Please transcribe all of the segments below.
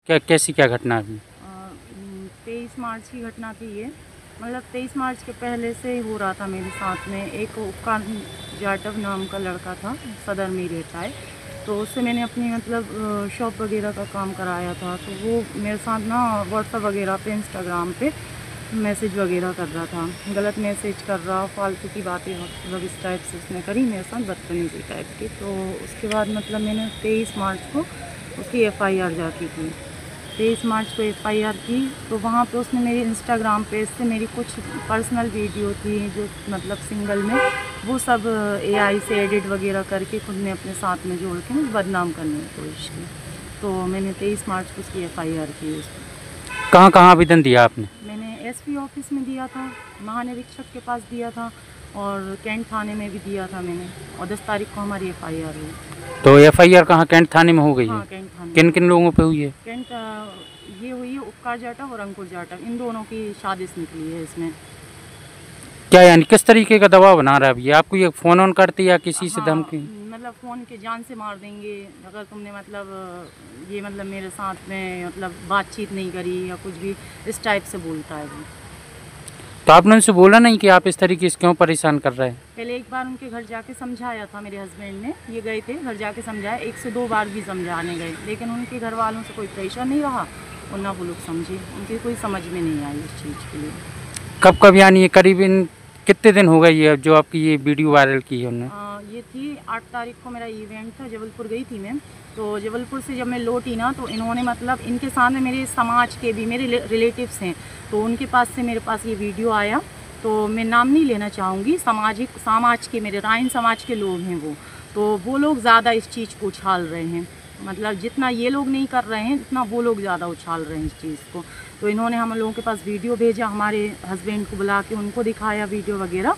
कैसी क्या घटना हुई? 23 मार्च की घटना थी ये। मतलब 23 मार्च के पहले से ही हो रहा था मेरे साथ में। एक उपकार जाटव नाम का लड़का था, सदर में रहता है, तो उससे मैंने अपनी मतलब शॉप वगैरह का काम कराया था। तो वो मेरे साथ ना व्हाट्सएप वगैरह पे, इंस्टाग्राम पे मैसेज वगैरह कर रहा था, गलत मैसेज कर रहा, फालतू की बातें मतलब इस टाइप से उसने करी मेरे साथ, बदतमीजी टाइप की। तो उसके बाद मतलब मैंने 23 मार्च को उसकी FIR जा की थी। 23 मार्च को FIR की, तो वहाँ पे उसने मेरी इंस्टाग्राम पेज से मेरी कुछ पर्सनल वीडियो थी जो मतलब सिंगल में, वो सब AI से एडिट वगैरह करके खुद ने अपने साथ में जोड़ के मुझे बदनाम करने की कोशिश की। तो मैंने 23 मार्च को उसकी FIR की। कहाँ कहाँ आवेदन दिया आपने? मैंने SP ऑफिस में दिया था, महानिरीक्षक के पास दिया था, और कैंट थाने में भी दिया था मैंने, और 10 तारीख को हमारी FIR हुई। तो FIR कहाँ, कैंट थाने में हो गई है? हाँ, कैंट थाने। किन किन लोगों पे हुई है? कैंट ये हुई है उपकार जाटव और अंकुर जाटव, इन दोनों की साजिश निकली है इसमें। क्या यानी किस तरीके का दबाव बना रहा है अभी आपको? ये फ़ोन ऑन करती या किसी से धमकी? मतलब फ़ोन के जान से मार देंगे अगर तुमने मतलब ये मतलब मेरे साथ में मतलब बातचीत नहीं करी या कुछ भी, इस टाइप से बोलता है वो। तो आपने उनसे बोला नहीं कि आप इस तरीके से क्यों परेशान कर रहे हैं? पहले एक बार उनके घर जाके समझाया था, मेरे हस्बैंड ने, ये गए थे घर जाके समझाया, 1 से 2 बार भी समझाने गए, लेकिन उनके घर वालों से कोई प्रेशर नहीं रहा और ना वो लोग समझे, उनकी कोई समझ में नहीं आई इस चीज़ के लिए। कब कब यानी ये करीबन कितने दिन हो गए ये जो आपकी ये वीडियो वायरल की है उन्होंने? ये थी 8 तारीख को मेरा इवेंट था, जबलपुर गई थी मैं। तो जबलपुर से जब मैं लौटी ना, तो इन्होंने मतलब इनके सामने मेरे समाज के भी मेरे रिलेटिव्स हैं, तो उनके पास से मेरे पास ये वीडियो आया। तो मैं नाम नहीं लेना चाहूँगी, समाज के मेरे राइन समाज के लोग हैं वो लोग ज़्यादा इस चीज़ को उछाल रहे हैं। मतलब जितना ये लोग नहीं कर रहे हैं उतना वो लोग ज़्यादा उछाल रहे हैं इस चीज़ को। तो इन्होंने हम लोगों के पास वीडियो भेजा, हमारे हस्बैंड को बुला के उनको दिखाया वीडियो वगैरह,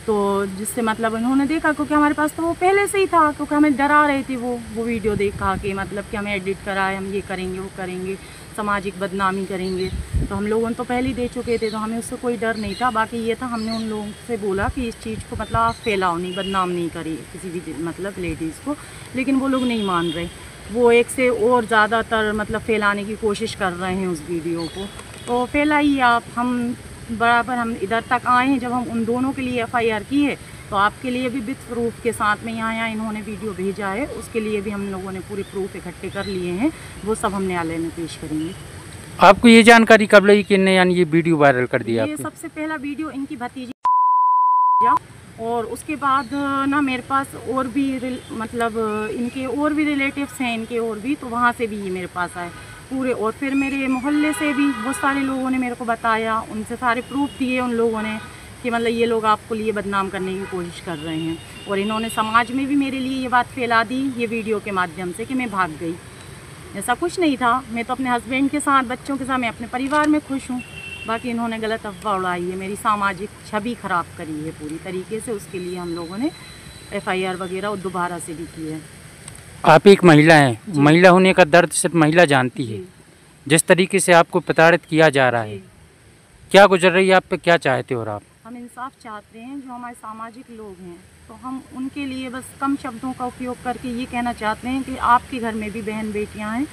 तो जिससे मतलब इन्होंने देखा, क्योंकि हमारे पास तो वो पहले से ही था, क्योंकि हमें डरा रहे थे वो वीडियो देखा के मतलब कि हमें एडिट कराए, हम ये करेंगे वो करेंगे, सामाजिक बदनामी करेंगे। तो हम लोगों ने तो पहले ही दे चुके थे, तो हमें उससे कोई डर नहीं था। बाकी ये था, हमने उन लोगों से बोला कि इस चीज़ को मतलब आप फैलाओ नहीं, बदनाम नहीं करिए किसी भी मतलब लेडीज़ को, लेकिन वो लोग नहीं मान रहे। वो एक से और ज़्यादातर मतलब फैलाने की कोशिश कर रहे हैं उस वीडियो को। तो फैलाइए आप, हम बराबर हम इधर तक आए हैं। जब हम उन दोनों के लिए FIR की है, तो आपके लिए भी विथ प्रूफ के साथ में यहाँ इन्होंने वीडियो भेजा है, उसके लिए भी हम लोगों ने पूरे प्रूफ इकट्ठे कर लिए हैं, वो सब हम न्यायालय में पेश करेंगे। आपको ये जानकारी कब लगी कि इन्हें यानी ये वीडियो वायरल कर दिया? ये सबसे पहला वीडियो इनकी भतीजी, और उसके बाद ना मेरे पास और भी मतलब इनके और भी रिलेटिव्स हैं इनके, और भी, तो वहाँ से भी ये मेरे पास आए पूरे। और फिर मेरे मोहल्ले से भी बहुत सारे लोगों ने मेरे को बताया, उनसे सारे प्रूफ दिए उन लोगों ने कि मतलब ये लोग आपको लिए बदनाम करने की कोशिश कर रहे हैं। और इन्होंने समाज में भी मेरे लिए ये बात फैला दी ये वीडियो के माध्यम से कि मैं भाग गई। ऐसा कुछ नहीं था, मैं तो अपने हस्बैंड के साथ, बच्चों के साथ, मैं अपने परिवार में खुश हूँ। बाकी इन्होंने गलत अफवाह उड़ाई है, मेरी सामाजिक छवि ख़राब करी है पूरी तरीके से। उसके लिए हम लोगों ने FIR वगैरह और दोबारा से भी की है। आप एक महिला हैं, महिला होने का दर्द सिर्फ महिला जानती है। जिस तरीके से आपको प्रताड़ित किया जा रहा है, क्या गुजर रही है आप पे, क्या चाहते हो आप? हम इंसाफ चाहते हैं। जो हमारे सामाजिक लोग हैं, तो हम उनके लिए बस कम शब्दों का उपयोग करके ये कहना चाहते हैं कि आपके घर में भी बहन बेटियां हैं,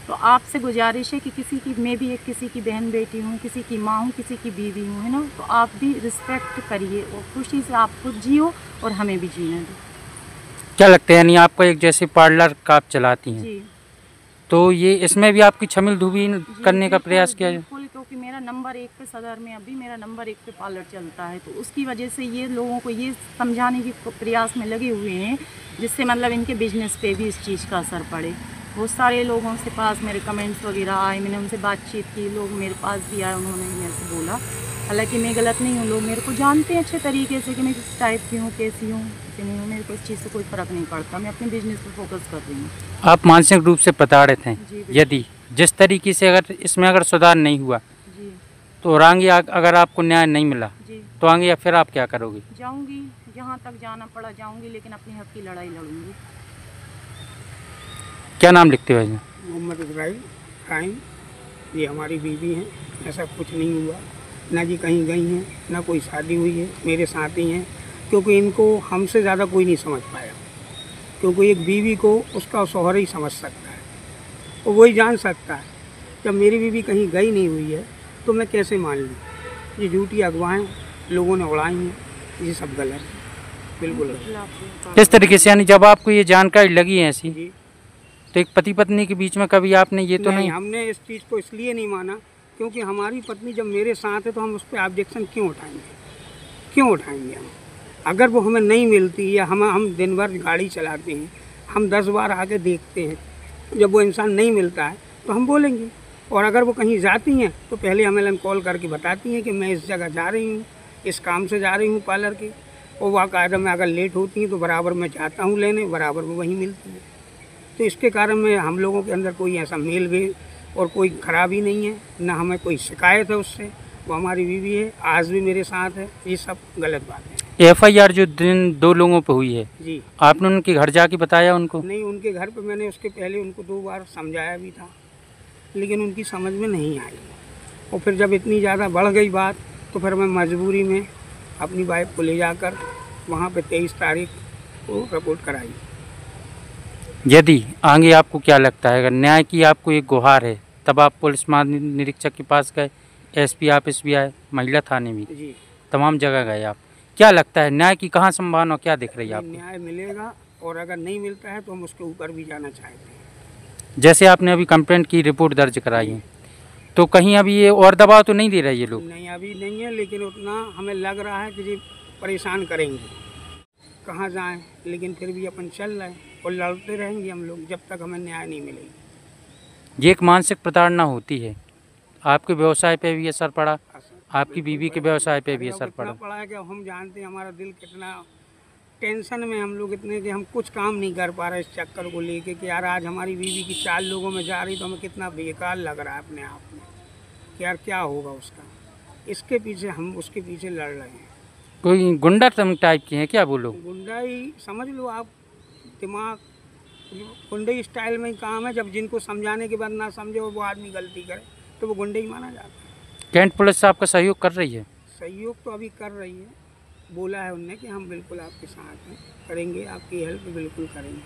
तो आपसे गुजारिश है कि किसी की, मैं भी एक किसी की बहन बेटी हूँ, किसी की माँ हूँ, किसी की बीवी हूँ, है ना, तो आप भी रिस्पेक्ट करिए और खुशी से आप खुद जियो और हमें भी जीने दो। क्या लगता है यानी आपका एक जैसे पार्लर का आप चलाती हैं जी, तो ये इसमें भी आपकी छमिल धुबी करने का प्रयास किया जाए? बिल्कुल, क्योंकि मेरा नंबर 1 पे सदर में अभी मेरा नंबर 1 पे पार्लर चलता है, तो उसकी वजह से ये लोगों को ये समझाने की प्रयास में लगे हुए हैं जिससे मतलब इनके बिजनेस पे भी इस चीज़ का असर पड़े। बहुत सारे लोगों से पास मेरे कमेंट्स वगैरह आए, मैंने उनसे बातचीत की, लोग मेरे पास भी आए, उन्होंने मेरे से बोला, हालांकि मैं गलत नहीं हूँ, लोग मेरे को जानते हैं अच्छे तरीके से कि मैं किस टाइप की हूँ, कैसी हूँ, कैसी नहीं हूँ, मेरे को इस चीज़ से कोई फ़र्क नहीं पड़ता, मैं अपने बिजनेस पर फोकस कर रही हूँ। आप मानसिक रूप से प्रताड़ित हैं, यदि जिस तरीके से अगर इसमें अगर सुधार नहीं हुआ जी, तो आगे अगर आपको न्याय नहीं मिला जी, तो आगे या फिर आप क्या करोगे? जाऊँगी, जहाँ तक जाना पड़ा जाऊँगी, लेकिन अपने हक की लड़ाई लड़ूंगी। क्या नाम लिखते हो? मोहम्मद इब्राहिम राइन, ये हमारी बीवी हैं। ऐसा कुछ नहीं हुआ, ना जी कहीं गई हैं, ना कोई शादी हुई है, मेरे साथ ही हैं, क्योंकि इनको हमसे ज़्यादा कोई नहीं समझ पाया, क्योंकि एक बीवी को उसका शौहर ही समझ सकता है, और वही जान सकता है जब मेरी बीवी कहीं गई नहीं हुई है तो मैं कैसे मान लूँ? ये झूठी अफवाहें लोगों ने उड़ाई हैं, ये सब गलत है, बिल्कुल गलत। किस तरीके से, यानी जब आपको ये जानकारी लगी है ऐसी, जी तो एक पति पत्नी के बीच में कभी आपने ये तो नहीं? हमने इस चीज़ को इसलिए नहीं माना क्योंकि हमारी पत्नी जब मेरे साथ है तो हम उस पर ऑब्जेक्शन क्यों उठाएंगे हम? अगर वो हमें नहीं मिलती या हम दिन भर गाड़ी चलाते हैं, हम 10 बार आके देखते हैं, जब वो इंसान नहीं मिलता है तो हम बोलेंगे। और अगर वो कहीं जाती हैं तो पहले हमें कॉल करके बताती हैं कि मैं इस जगह जा रही हूँ, इस काम से जा रही हूँ पार्लर के, और बाकायदा में अगर लेट होती हैं तो बराबर मैं जाता हूँ लेने, बराबर वो वहीं मिलती है। तो इसके कारण में हम लोगों के अंदर कोई ऐसा मेल भी और कोई खराबी नहीं है, ना हमें कोई शिकायत है उससे। वो हमारी बीवी है, आज भी मेरे साथ है। ये सब गलत बात है। FIR जो दिन 2 लोगों पे हुई है जी, आपने उनके घर जाके बताया उनको? नहीं, उनके घर पे मैंने उसके पहले उनको 2 बार समझाया भी था, लेकिन उनकी समझ में नहीं आई। और फिर जब इतनी ज़्यादा बढ़ गई बात तो फिर मैं मजबूरी में अपनी वाइफ को ले जाकर वहाँ पे 23 तारीख को रिपोर्ट कराई। यदि आगे आपको क्या लगता है, अगर न्याय की आपको एक गुहार है, तब आप पुलिस महानिरीक्षक के पास गए, SP ऑफिस भी आए, महिला थाने भी, जी, तमाम जगह गए आप, क्या लगता है न्याय की कहाँ संभावना, क्या दिख रही है आपको? न्याय मिलेगा, और अगर नहीं मिलता है तो हम उसके ऊपर भी जाना चाहते हैं। जैसे आपने अभी कंप्लेंट की, रिपोर्ट दर्ज कराई है, तो कहीं अभी ये और दबाव तो नहीं दे रहे ये लोग? नहीं, अभी नहीं है, लेकिन उतना हमें लग रहा है कि ये परेशान करेंगे। कहाँ जाएं, लेकिन फिर भी अपन चल रहे हैं और लड़ते रहेंगे हम लोग जब तक हमें न्याय नहीं मिलेगी। ये एक मानसिक प्रताड़ना होती है। आपके व्यवसाय पे भी असर पड़ा, आपकी बीवी के व्यवसाय पे भी असर कितना पड़ा। पड़ा है कि हम जानते हैं हमारा दिल कितना टेंशन में, हम लोग इतने कि हम कुछ काम नहीं कर पा रहे इस चक्कर को लेके कि यार आज हमारी बीवी की 4 लोगों में जा रही तो हमें कितना बेकार लग रहा है अपने आप में कि यार क्या होगा उसका। इसके पीछे हम उसके पीछे लड़ रहे हैं। कोई गुंडा टाइप की है क्या वो लोग? गुंडा ही समझ लो आप, दिमाग गुंडे स्टाइल में ही काम है। जब जिनको समझाने के बाद ना समझे और वो आदमी गलती करे तो वो गुंडे ही माना जाता है। कैंट पुलिस आपका सहयोग कर रही है? सहयोग तो अभी कर रही है, बोला है उनने कि हम बिल्कुल आपके साथ हैं, करेंगे, आपकी हेल्प बिल्कुल करेंगे।